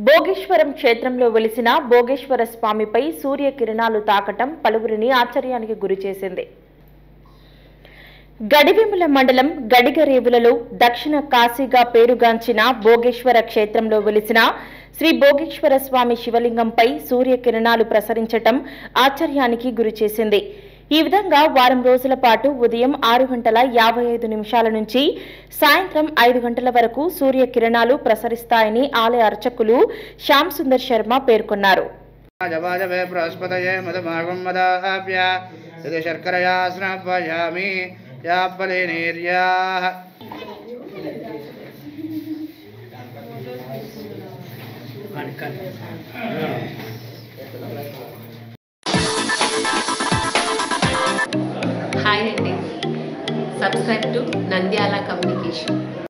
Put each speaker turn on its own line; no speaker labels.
భోగేశ్వరం క్షేత్రంలో వెలిసిన భోగేశ్వర స్వామిపై సూర్యకిరణాలు తాకటం పలువురిని ఆశ్చర్యానికి గురిచేసింది. గడివేముల మండలం గడిగరేవులలో దక్షిణ కాశీగా పేరుగాంచిన భోగేశ్వర క్షేత్రంలో వెలిసిన శ్రీ భోగేశ్వర స్వామి శివలింగంపై సూర్యకిరణాలు ప్రసరించటం ఆశ్చర్యానికి గురిచేసింది. ఈ విధంగా వారం రోజుల పాటు ఉదయం 6:55 నుంచి సాయంత్రం 5 గంటల వరకు సూర్యకిరణాలు ప్రసరిస్తాయని ఆలయ అర్చకులు శ్యామ్ సుందర్ శర్మ పేర్కొన్నారు.
Hi and subscribe to Nandyala Communication.